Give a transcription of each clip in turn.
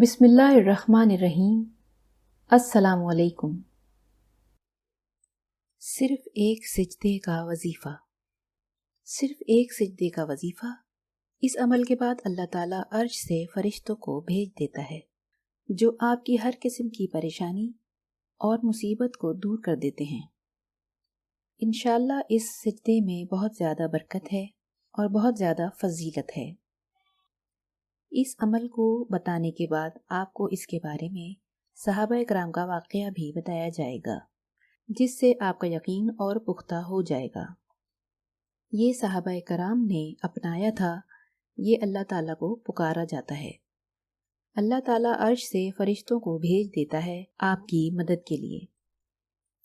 بسم اللہ الرحمن الرحیم۔ السلام علیکم۔ صرف ایک سجدے کا وظیفہ۔ صرف ایک سجدے کا وظیفہ، اس عمل کے بعد اللہ تعالیٰ عرش سے فرشتوں کو بھیج دیتا ہے جو آپ کی ہر قسم کی پریشانی اور مصیبت کو دور کر دیتے ہیں۔ انشاءاللہ اس سجدے میں بہت زیادہ برکت ہے اور بہت زیادہ فضیلت ہے۔ اس عمل کو بتانے کے بعد آپ کو اس کے بارے میں صحابہ کرام کا واقعہ بھی بتایا جائے گا، جس سے آپ کا یقین اور پختہ ہو جائے گا۔ یہ صحابہ کرام نے اپنایا تھا، یہ اللہ تعالیٰ کو پکارا جاتا ہے۔ اللہ تعالیٰ عرش سے فرشتوں کو بھیج دیتا ہے آپ کی مدد کے لیے۔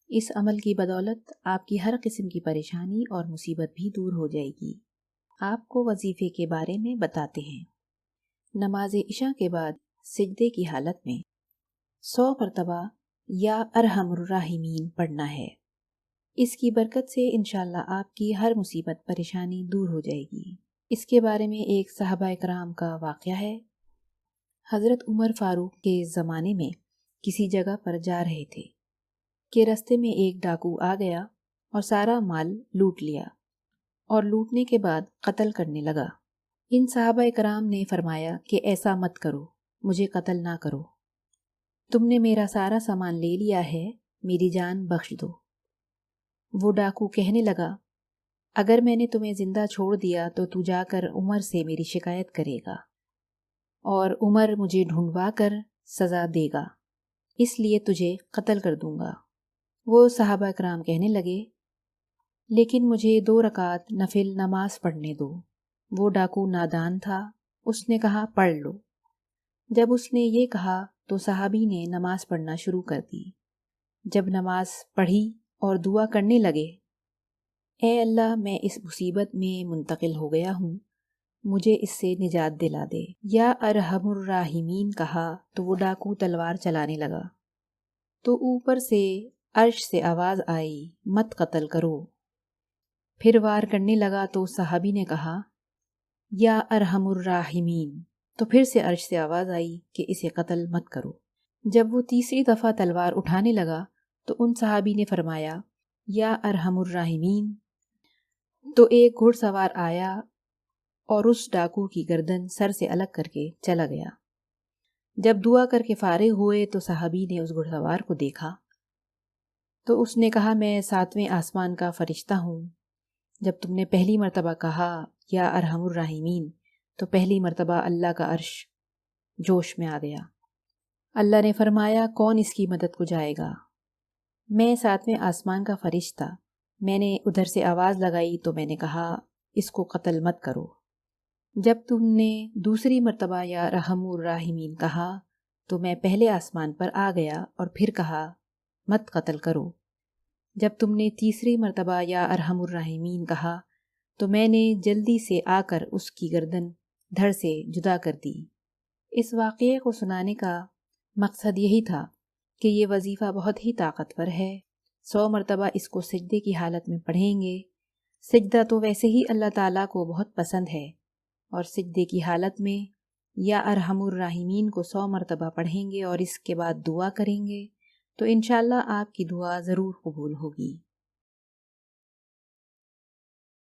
اس عمل کی بدولت آپ کی ہر قسم کی پریشانی اور مصیبت بھی دور ہو جائے گی۔ آپ کو وظیفے کے بارے میں بتاتے ہیں۔ نماز عشاء کے بعد سجدے کی حالت میں 100 مرتبہ یا ارحم الراحمین پڑھنا ہے۔ اس کی برکت سے انشاءاللہ آپ کی ہر مصیبت پریشانی دور ہو جائے گی۔ اس کے بارے میں ایک صحابہ کرام کا واقعہ ہے۔ حضرت عمر فاروق کے زمانے میں کسی جگہ پر جا رہے تھے کہ راستے میں ایک ڈاکو آ گیا اور سارا مال لوٹ لیا، اور لوٹنے کے بعد قتل کرنے لگا۔ ان صحابہ کرام نے فرمایا کہ ایسا مت کرو، مجھے قتل نہ کرو، تم نے میرا سارا سامان لے لیا ہے، میری جان بخش دو۔ وہ ڈاکو کہنے لگا، اگر میں نے تمہیں زندہ چھوڑ دیا تو تو جا کر عمر سے میری شکایت کرے گا، اور عمر مجھے ڈھونڈوا کر سزا دے گا، اس لیے تجھے قتل کر دوں گا۔ وہ صحابہ کرام کہنے لگے، لیکن مجھے 2 رکعت نفل نماز پڑھنے دو۔ وہ ڈاکو نادان تھا، اس نے کہا پڑھ لو۔ جب اس نے یہ کہا تو صحابی نے نماز پڑھنا شروع کر دی۔ جب نماز پڑھی اور دعا کرنے لگے، اے اللہ میں اس مصیبت میں منتقل ہو گیا ہوں، مجھے اس سے نجات دلا دے، یا ارحم الراحمین کہا تو وہ ڈاکو تلوار چلانے لگا تو اوپر سے عرش سے آواز آئی، مت قتل کرو۔ پھر وار کرنے لگا تو صحابی نے کہا، یا ارحم الراحمین، تو پھر سے عرش سے آواز آئی کہ اسے قتل مت کرو۔ جب وہ تیسری دفعہ تلوار اٹھانے لگا تو ان صحابی نے فرمایا، یا ارحم الراحمین، تو ایک گھڑ سوار آیا اور اس ڈاکو کی گردن سر سے الگ کر کے چلا گیا۔ جب دعا کر کے فارغ ہوئے تو صحابی نے اس گھڑ سوار کو دیکھا تو اس نے کہا، میں 7ویں آسمان کا فرشتہ ہوں۔ جب تم نے پہلی مرتبہ کہا یا ارحم الراحمین تو پہلی مرتبہ اللہ کا عرش جوش میں آ گیا۔ اللہ نے فرمایا، کون اس کی مدد کو جائے گا؟ میں 7ویں آسمان کا فرشتہ، میں نے ادھر سے آواز لگائی تو میں نے کہا اس کو قتل مت کرو۔ جب تم نے دوسری مرتبہ یا ارحم الراحمین کہا تو میں پہلے آسمان پر آ گیا اور پھر کہا مت قتل کرو۔ جب تم نے تیسری مرتبہ یا ارحم الراحمین کہا تو میں نے جلدی سے آ کر اس کی گردن دھڑ سے جدا کر دی۔ اس واقعے کو سنانے کا مقصد یہی تھا کہ یہ وظیفہ بہت ہی طاقتور ہے۔ 100 مرتبہ اس کو سجدے کی حالت میں پڑھیں گے۔ سجدہ تو ویسے ہی اللہ تعالیٰ کو بہت پسند ہے، اور سجدے کی حالت میں یا ارحم الراحمین کو 100 مرتبہ پڑھیں گے اور اس کے بعد دعا کریں گے تو انشاءاللہ آپ کی دعا ضرور قبول ہوگی۔